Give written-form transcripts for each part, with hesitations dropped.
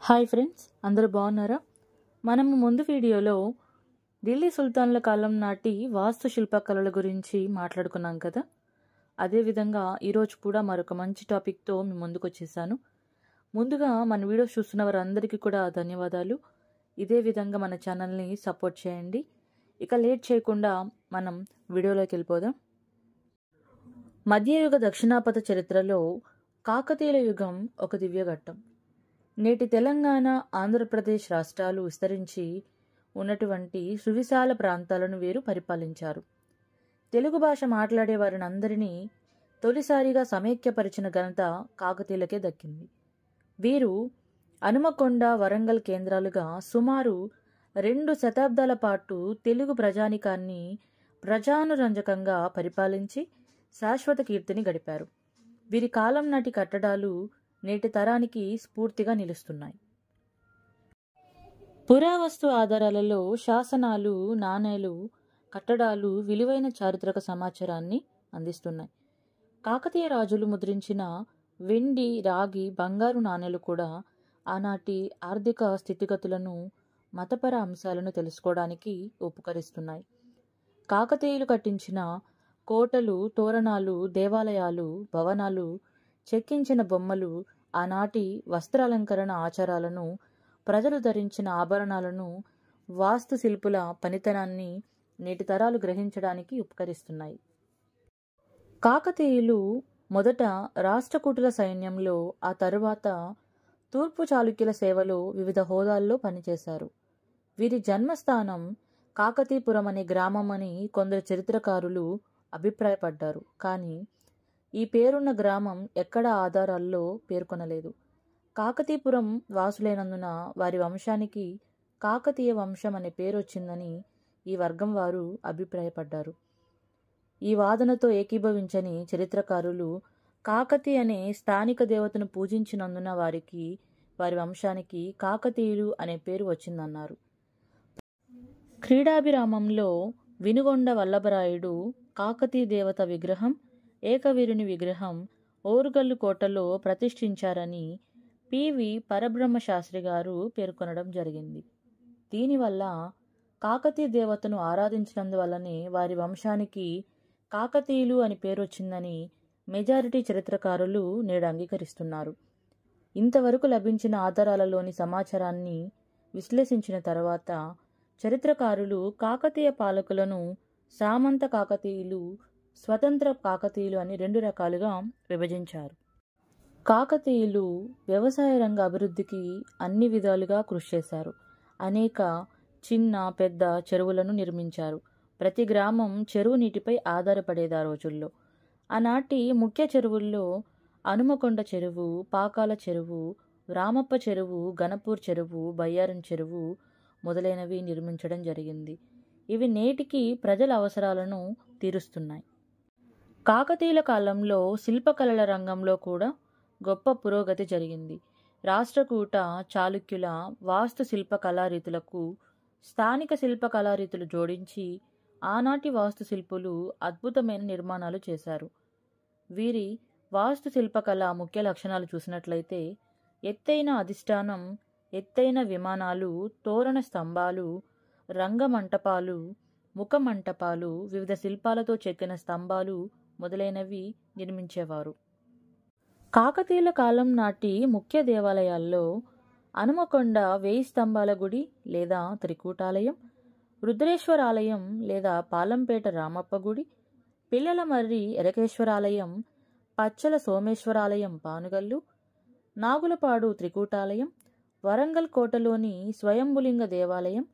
Hi friends, అందరూ బాగున్నారా? మనము ముందు వీడియోలో ఢిల్లీ సుల్తాన్ల కాలం నాటి వాస్తు శిల్పకళల గురించి మాట్లాడుకున్నాం కదా. అదేవిధంగా ఈరోజు కూడా మరొక మంచి టాపిక్తో మీ ముందుకు వచ్చేసాను. ముందుగా మన వీడియోస్ చూస్తున్న వారందరికీ కూడా ధన్యవాదాలు. ఇదే విధంగా మన ఛానల్ని సపోర్ట్ చేయండి. ఇక లేట్ చేయకుండా మనం వీడియోలోకి వెళ్ళిపోదాం. మధ్యయుగ దక్షిణాపథ చరిత్రలో కాకతీయుల యుగం ఒక దివ్యఘట్టం. నేటి తెలంగాణ, ఆంధ్రప్రదేశ్ రాష్ట్రాలు విస్తరించి ఉన్నటువంటి సువిశాల ప్రాంతాలను వీరు పరిపాలించారు. తెలుగు భాష మాట్లాడే వారిని అందరినీ తొలిసారిగా సమైక్యపరిచిన ఘనత కాకతీయులకే దక్కింది. వీరు హనుమకొండ, వరంగల్ కేంద్రాలుగా సుమారు 2 శతాబ్దాల పాటు తెలుగు ప్రజానికాన్ని ప్రజానురంజకంగా పరిపాలించి శాశ్వత కీర్తిని గడిపారు. వీరి కాలం నాటి కట్టడాలు నేటి తరానికి స్ఫూర్తిగా నిలుస్తున్నాయి. పురావస్తు ఆధారాలలో శాసనాలు, నాణేలు, కట్టడాలు విలువైన చారిత్రక సమాచారాన్ని అందిస్తున్నాయి. కాకతీయ రాజులు ముద్రించిన వెండి, రాగి, బంగారు నాణేలు కూడా ఆనాటి ఆర్థిక స్థితిగతులను, మతపర అంశాలను తెలుసుకోవడానికి ఉపకరిస్తున్నాయి. కాకతీయులు కట్టించిన కోటలు, తోరణాలు, దేవాలయాలు, భవనాలు, చెక్కించిన బొమ్మలు, ఆనాటి వస్త్రాలంకరణ ఆచారాలను, ప్రజలు ధరించిన ఆభరణాలను, వాస్తుశిల్పుల పనితనాన్ని నేటి తరాలు గ్రహించడానికి ఉపకరిస్తున్నాయి. కాకతీయులు మొదట రాష్ట్రకూటుల సైన్యంలో, ఆ తరువాత తూర్పు చాళుక్యుల సేవలో వివిధ హోదాల్లో పనిచేశారు. వీరి జన్మస్థానం కాకతీపురం అనే గ్రామం అని కొందరు చరిత్రకారులు అభిప్రాయపడ్డారు. కానీ ఈ పేరున్న గ్రామం ఎక్కడ ఆధారాల్లో పేర్కొనలేదు. కాకతీపురం వాసులైనందున వారి వంశానికి కాకతీయ వంశం అనే పేరు వచ్చిందని ఈ వర్గం వారు అభిప్రాయపడ్డారు. ఈ వాదనతో ఏకీభవించని చరిత్రకారులు కాకతి అనే స్థానిక దేవతను పూజించినందున వారి వంశానికి కాకతీయులు అనే పేరు వచ్చిందన్నారు. క్రీడాభిరామంలో వినుగొండ వల్లభరాయుడు కాకతీయ దేవత విగ్రహం, ఏకవీరుని విగ్రహం ఓరుగల్లు కోటలో ప్రతిష్ఠించారని పివి పరబ్రహ్మ శాస్త్రి గారు పేర్కొనడం జరిగింది. దీనివల్ల కాకతీయ దేవతను ఆరాధించినందువల్లనే వారి వంశానికి కాకతీయులు అని పేరు వచ్చిందని మెజారిటీ చరిత్రకారులు నేడు అంగీకరిస్తున్నారు. ఇంతవరకు లభించిన ఆధారాలలోని సమాచారాన్ని విశ్లేషించిన తర్వాత చరిత్రకారులు కాకతీయ పాలకులను సామంత కాకతీయులు, స్వతంత్ర కాకతీయులు అని 2 రకాలుగా విభజించారు. కాకతీయులు వ్యవసాయ రంగ అభివృద్ధికి అన్ని విధాలుగా కృషి చేశారు. అనేక చిన్న, పెద్ద చెరువులను నిర్మించారు. ప్రతి గ్రామం చెరువు నీటిపై ఆధారపడేది ఆ రోజుల్లో. ఆనాటి ముఖ్య చెరువుల్లో హనుమకొండ చెరువు, పాకాల చెరువు, రామప్ప చెరువు, గణపూర్ చెరువు, బయ్యారం చెరువు మొదలైనవి నిర్మించడం జరిగింది. ఇవి నేటికి ప్రజల అవసరాలను తీరుస్తున్నాయి. కాకతీయుల కాలంలో శిల్పకళల రంగంలో కూడా గొప్ప పురోగతి జరిగింది. రాష్ట్రకూట, చాళుక్యుల వాస్తు శిల్ప కళారీతులకు స్థానిక శిల్ప కళారీతులు జోడించి ఆనాటి వాస్తుశిల్పులు అద్భుతమైన నిర్మాణాలు చేశారు. వీరి వాస్తు శిల్పకళ ముఖ్య లక్షణాలు చూసినట్లయితే ఎత్తైన అధిష్టానం, ఎత్తైన విమానాలు, తోరణ స్తంభాలు, రంగమంటపాలు, ముఖమంటపాలు, వివిధ శిల్పాలతో చెక్కిన స్తంభాలు మొదలైనవి నిర్మించేవారు. కాకతీయుల కాలం నాటి ముఖ్య దేవాలయాల్లో హనుమకొండ 1000 స్తంభాల గుడి లేదా త్రికూటాలయం, రుద్రేశ్వరాలయం లేదా పాలంపేట రామప్ప గుడి, పిల్లలమర్రి ఎరకేశ్వరాలయం, పచ్చల సోమేశ్వరాలయం పానుగల్లు, నాగులపాడు త్రికూటాలయం, వరంగల్ కోటలోని స్వయంభులింగ దేవాలయం,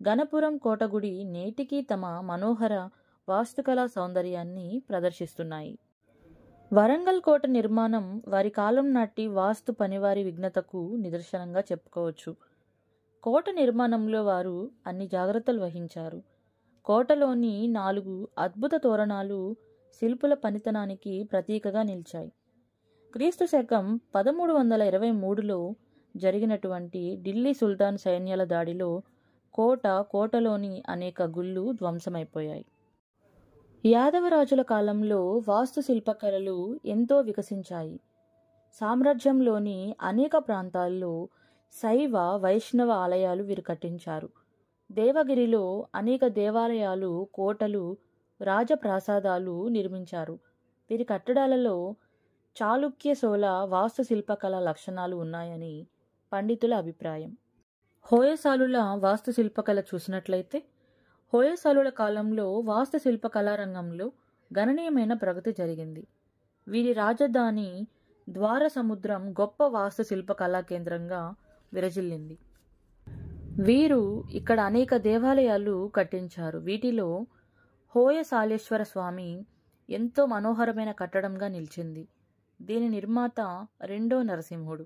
గణపురం కోటగుడి నేటికి తమ మనోహర వాస్తుకళా సౌందర్యాన్ని ప్రదర్శిస్తున్నాయి. వరంగల్ కోట నిర్మాణం వారి కాలం నాటి వాస్తు పనివారి విఘ్నతకు నిదర్శనంగా చెప్పుకోవచ్చు. కోట నిర్మాణంలో వారు అన్ని జాగ్రత్తలు వహించారు. కోటలోని 4 అద్భుత తోరణాలు శిల్పుల పనితనానికి ప్రతీకగా నిలిచాయి. క్రీస్తు శకం 1323లో జరిగినటువంటి ఢిల్లీ సుల్తాన్ సైన్యాల దాడిలో కోటలోని అనేక గుళ్ళు ధ్వంసమైపోయాయి. యాదవరాజుల కాలంలో వాస్తు శిల్పకళలు ఎంతో వికసించాయి. సామ్రాజ్యంలోని అనేక ప్రాంతాల్లో శైవ వైష్ణవ ఆలయాలు వీరు కట్టించారు. దేవగిరిలో అనేక దేవాలయాలు, కోటలు, రాజప్రాసాదాలు నిర్మించారు. వీరి కట్టడాలలో చాళుక్య చోళ వాస్తుశిల్పకళ లక్షణాలు ఉన్నాయని పండితుల అభిప్రాయం. హోయసాలుల వాస్తుశిల్పకళ చూసినట్లయితే హోయసాలుల కాలంలో వాస్తుశిల్పకళా రంగంలో గణనీయమైన ప్రగతి జరిగింది. వీరి రాజధాని ద్వార సముద్రం గొప్ప వాస్తుశిల్ప కళా కేంద్రంగా విరజిల్లింది. వీరు ఇక్కడ అనేక దేవాలయాలు కట్టించారు. వీటిలో హోయసాలేశ్వర స్వామి ఎంతో మనోహరమైన కట్టడంగా నిలిచింది. దీని నిర్మాత రెండో నరసింహుడు.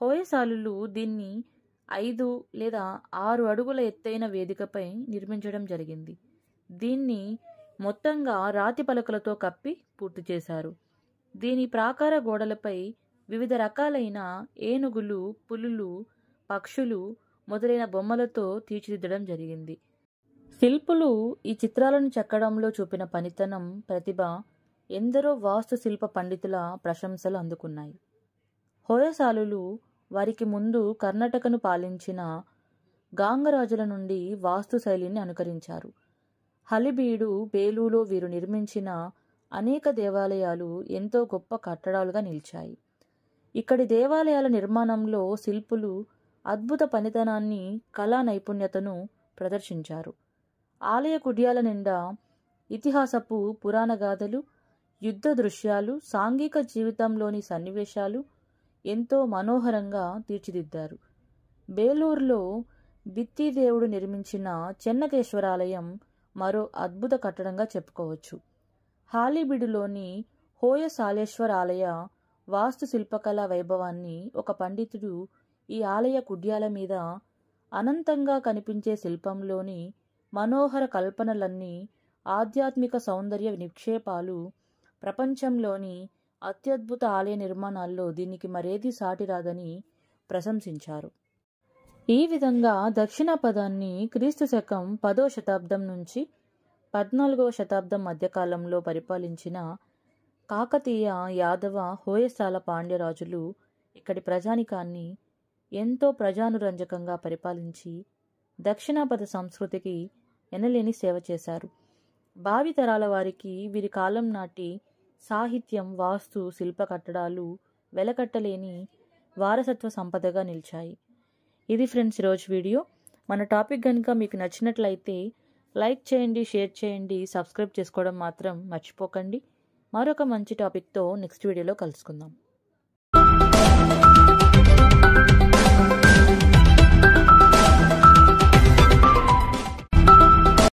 హోయసాలులు దీన్ని 5 లేదా 6 అడుగుల ఎత్తైన వేదికపై నిర్మించడం జరిగింది. దీన్ని మొత్తంగా రాతి పలకలతో కప్పి పూర్తి చేశారు. దీని ప్రాకార గోడలపై వివిధ రకాలైన ఏనుగులు, పులులు, పక్షులు మొదలైన బొమ్మలతో తీర్చిదిద్దడం జరిగింది. శిల్పులు ఈ చిత్రాలను చెక్కడంలో చూపిన పనితనం, ప్రతిభ ఎందరో వాస్తుశిల్ప పండితుల ప్రశంసలు అందుకున్నాయి. హోయసాలులు వారికి ముందు కర్ణాటకను పాలించిన గాంగరాజుల నుండి వాస్తు శైలిని అనుకరించారు. హళిబీడు, బేలులో వీరు నిర్మించిన అనేక దేవాలయాలు ఎంతో గొప్ప కట్టడాలుగా నిలిచాయి. ఇక్కడి దేవాలయాల నిర్మాణంలో శిల్పులు అద్భుత పనితనాన్ని, కళా నైపుణ్యతను ప్రదర్శించారు. ఆలయ కుడ్యాల నిండా ఇతిహాసపు పురాణ గాథలు, యుద్ధ దృశ్యాలు, సాంఘిక జీవితంలోని సన్నివేశాలు ఎంతో మనోహరంగా తీర్చిదిద్దారు. బేలూరులో బిత్తిదేవుడు నిర్మించిన చెన్నకేశ్వరాలయం మరో అద్భుత కట్టడంగా చెప్పుకోవచ్చు. హాలీబిడులోని హోయసాలేశ్వర ఆలయ వాస్తుశిల్పకళా వైభవాన్ని ఒక పండితుడు ఈ ఆలయ కుడ్యాల మీద అనంతంగా కనిపించే శిల్పంలోని మనోహర కల్పనలన్నీ ఆధ్యాత్మిక సౌందర్య నిక్షేపాలు, ప్రపంచంలోని అత్యద్భుత ఆలయ నిర్మాణాల్లో దీనికి మరేది సాటిరాదని ప్రశంసించారు. ఈ విధంగా దక్షిణాపథాన్ని క్రీస్తు శకం 10వ శతాబ్దం నుంచి 14వ శతాబ్దం మధ్యకాలంలో పరిపాలించిన కాకతీయ, యాదవ, హోయసాల పాండ్యరాజులు ఇక్కడి ప్రజానికాన్ని ఎంతో ప్రజానురంజకంగా పరిపాలించి దక్షిణాపథ సంస్కృతికి ఎనలేని సేవ చేశారు. భావితరాల వారికి వీరి కాలం నాటి సాహిత్యం, వాస్తు శిల్ప కట్టడాలు వెలకట్టలేని వారసత్వ సంపదగా నిలిచాయి. ఇది ఫ్రెండ్స్ ఈరోజు వీడియో. మన టాపిక్ కనుక మీకు నచ్చినట్లయితే లైక్ చేయండి, షేర్ చేయండి, సబ్స్క్రైబ్ చేసుకోవడం మాత్రం మర్చిపోకండి. మరొక మంచి టాపిక్తో నెక్స్ట్ వీడియోలో కలుసుకుందాం.